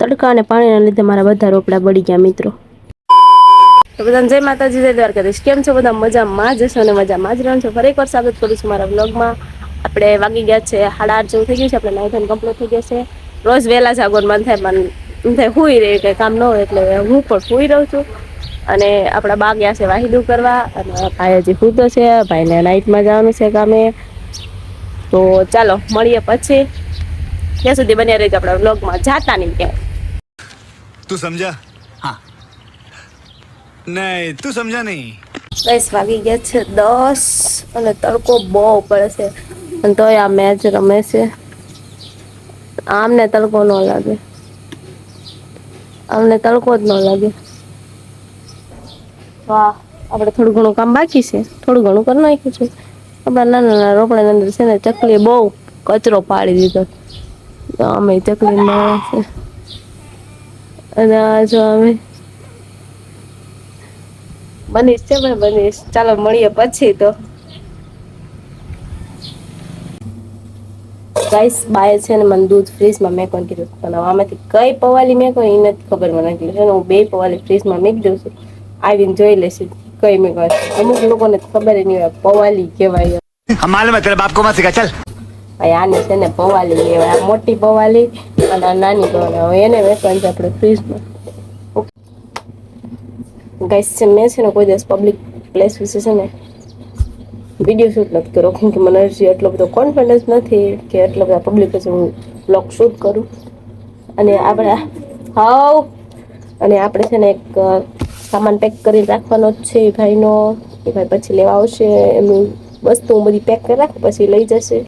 તડકા અને પાણીના લીધે મારા બધા રોપડા બળી ગયા મિત્રો. તો બધાને જય માતાજી, જય દ્વારકાધીશ. કેમ છો બધા? મજામાં જશો અને મજામાં જ રહો છો. ફરી એકવાર સ્વાગત કરું છું મારા વ્લોગમાં. આપણે વાગી ગયા છે 8:30 જેવું થઈ ગયું છે. આપણે નાઈધન કમ્પ્લીટ થઈ ગયા છે. રોજ વહેલા જાગવાનું મન થાય પણ એમ થાય હુઈ રહે, કંઈ કામ ન હોય એટલે હું પણ હુઈ રહું છું. અને આપણા બા ગયા છે વાહિદું કરવા અને ભાઈ હજી સૂતો છે. ભાઈને નાઈટમાં જવાનું છે કામે. તો ચાલો મળીએ પછી. ત્યાં સુધી બન્યા રહેજો આપણા વ્લોગમાં. જાતા નહીં ક્યાંય. તું સમજા? હા. નહીં, તું સમજા નહીં. 10 વાગી ગયા છે 10 અને તડકો બહુ પડે છે. અને તોય આ મેચ રમે છે. આમને તડકો ન લાગે, અમને તડકો જ ન લાગે. વાહ, આપણે થોડું ઘણું કામ બાકી છે. થોડું ઘણું કરી નાખ્યું છે. આપણા નાના નાના રોપડાની અંદર છે ને ચકલી બહુ કચરો પાડી દીધો. અમે ચકલી મારે છે અને આ જો અમે બનીશ છે ભાઈ, બનીશ. ચાલો મળીએ પછી. તો ગાઈસ, બાય છે ને મને દૂધ ફ્રીજમાં મેં કીધું બનાવવા. આમાંથી કઈ પવાલી મેં કોઈ એ નથી ખબર. મને છે ને હું 2 પવાલી ફ્રીજમાં મેં દઉં છું. આવીને જોઈ લેશે કઈ મેં કહે. અમુક લોકોને ખબર નહીં હોય પવાલી કહેવાય. માલુમ હે તેરે બાપ કો મત સિખા ચલ. ભાઈ આને છે ને પવાલી કહેવાય. આ મોટી પવાલી અને આ નાની પવાલી. હવે એને વેચવાની છે આપણે ફ્રીજમાં. ગાઈસ, મેં છે ને કોઈ દિવસ પબ્લિક પ્લેસ વિશે છે ને વિડીયો શૂટ નથી કર્યો. કેમ કે મને હજી એટલો બધો કોન્ફિડન્સ નથી કે એટલા બધા પબ્લિક વચ્ચે હું બ્લોગ શૂટ કરું. અને આપણે છે ને એક સામાન પેક કરી રાખવાનો જ છે ભાઈનો. એ ભાઈ પછી લેવા આવશે. એમની વસ્તુ હું બધી પેક કરી રાખું, પછી લઈ જશે.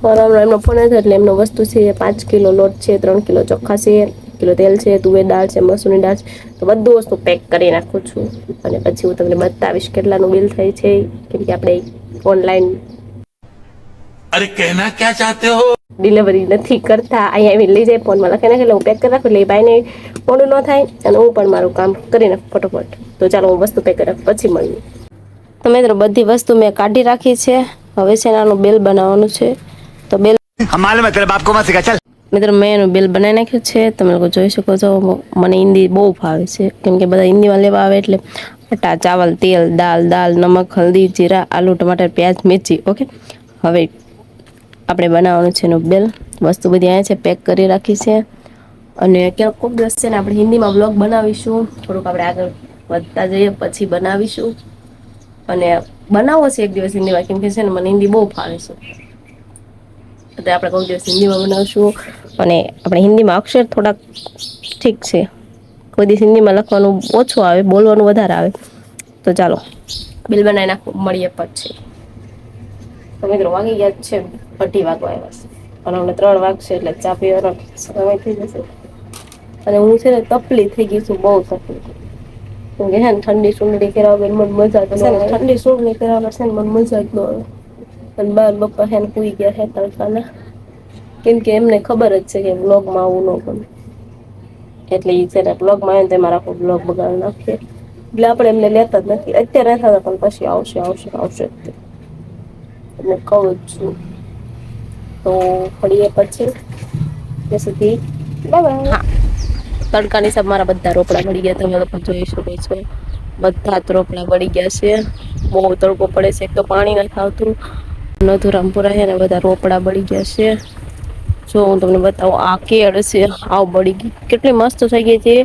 હમણાં એમનો ફોન હતો એટલે એમનો વસ્તુ છે 5 કિલો લોટ છે, 3 કિલો ચોખા છે, 1 કિલો તેલ છે, તુવેર દાળ છે, મસૂરની દાળ છે. તો બધું વસ્તુ પેક કરી નાખું છું. અને પછી હું તમને બતાવીશ કેટલાનું બિલ થાય છે. કેમ કે આપણે ઓનલાઈન અરે કહેના ક્યા ચાહતે હો, ડિલિવરી નથી કરતા. અહીંયા આવીને લઈ જાય. ફોનમાં લખી નાખે એટલે હું પેક કરી રાખું એટલે એ ભાઈને મોડું ન થાય અને હું પણ મારું કામ કરી નાખું ફટોફટ. તો ચાલો હું વસ્તુ પેક કરી રાખું, પછી મળીએ. તો મિત્રો બધી વસ્તુ મેં કાઢી રાખી છે. હવે છે નાનું બિલ બનાવવાનું છે. તો બિલ માલુમ હે તેરે બાપ કો મત સિખા ચલ. મિત્રો મેં એનું બિલ બનાવી નાખ્યું છે. તમે લોકો જોઈ શકો છો. મને હિન્દી બહુ ભાવે છે કેમ કે બધા હિન્દીમાં લેવા આવે એટલે આટા, ચાવલ, તેલ, દાલ, નમક, હલ્દી, જીરા, આલુ, ટમાટર, પ્યાજ, મિર્ચી. ઓકે, હવે આપણે બનાવવાનું છે એનું બિલ. વસ્તુ બધી અહીંયા છે, પેક કરી રાખી છે. અને ક્યાંક કોઈક દિવસ છે ને આપણે હિન્દીમાં બ્લોગ બનાવીશું. થોડુંક આપણે આગળ વધતા જઈએ પછી બનાવીશું. અને બનાવો છે એક દિવસ હિન્દીમાં, કેમ કે છે ને મને હિન્દી બહુ ફાવે છે. એટલે આપણે કોઈ દિવસ હિન્દીમાં બનાવશું. અને આપણે હિન્દીમાં અક્ષર થોડાક ઠીક છે. કોઈ દિવસ હિન્દીમાં લખવાનું ઓછું આવે, બોલવાનું વધારે આવે. તો ચાલો બિલ બનાવી નાખું, મળીએ પછી. તો મિત્રો વાગી ગયા છે 2:30 વાગવા આવ્યા છે. અને અમને 3 વાગશે એટલે ચા પીવાનો સમય થઈ જશે. અને હું છે ને તપલી થઈ ગઈ છું, બહુ તકલીફ. કેમ કે ઠંડી સુંદડી કરાવવા મને મજા જ આવે. ઠંડી સુંદડી કરાવવા છે ને મને મજા જ ન આવે. અને બા બપ્પા હેને સુઈ ગયા છે તડકાના. કેમ કે એમને ખબર જ છે કે વ્લોગમાં આવું ન ગમે. એટલે એ છે ને વ્લોગમાં આવે ને તેમાં આખો વ્લોગ બગાડી નાખીએ. એટલે આપણે એમને લેતા જ નથી. અત્યારે રહેતા હતા પણ પછી આવશે એટલે કહું જ છું. તો મળીએ પછી. ત્યાં સુધી બાય બાય. હા, તડકાની હિસાબ મારા બધા રોપડા બળી ગયા. તમે લોકો જોઈ શકો છો. બધા જ રોપડા બળી ગયા છે. બહુ તડકો પડે છે. એક તો પાણી નથી આવતું. નથુરામપુરા છે ને બધા રોપડા બળી ગયા છે. જો હું તમને બતાવું, આ કેળ છે, આવ બળી ગઈ. કેટલી મસ્ત થઈ ગઈ છે.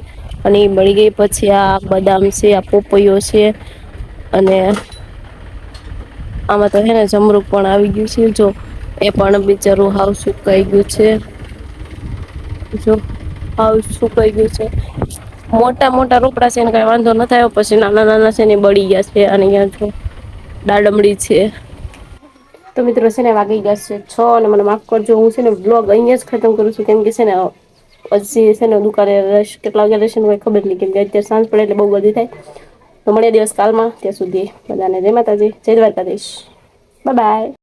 અને એ બળી ગઈ પછી આ બદામ છે, આ પોપૈયો છે. અને આમાં તો હે ને જમરૂક પણ આવી ગયું છે. જો એ પણ બિચારું હાવ સુકાઈ ગયું છે. જો હાવ સુકાઈ ગયું છે. મોટા મોટા રોપડા છે ને કઈ વાંધો ન આવ્યો. પછી નાના નાના છે ને બળી ગયા છે. અને અહીંયા જો દાડમડી છે. તો મિત્રો છે ને વાગી ગયા છે 6 અને મને માફ કરજો. હું છે ને બ્લોગ અહીંયા જ ખતમ કરું છું. કેમ કે છે ને પછી છે ને દુકાને રશ કેટલા વાગે રહેશે ને ખબર નહીં. કેમ કે અત્યારે સાંજ પડે એટલે બહુ બધી થાય. તો મળીએ દિવસ કાલમાં. ત્યાં સુધી બધાને જય માતાજી, જય દ્વારકાધીશ. Bye bye.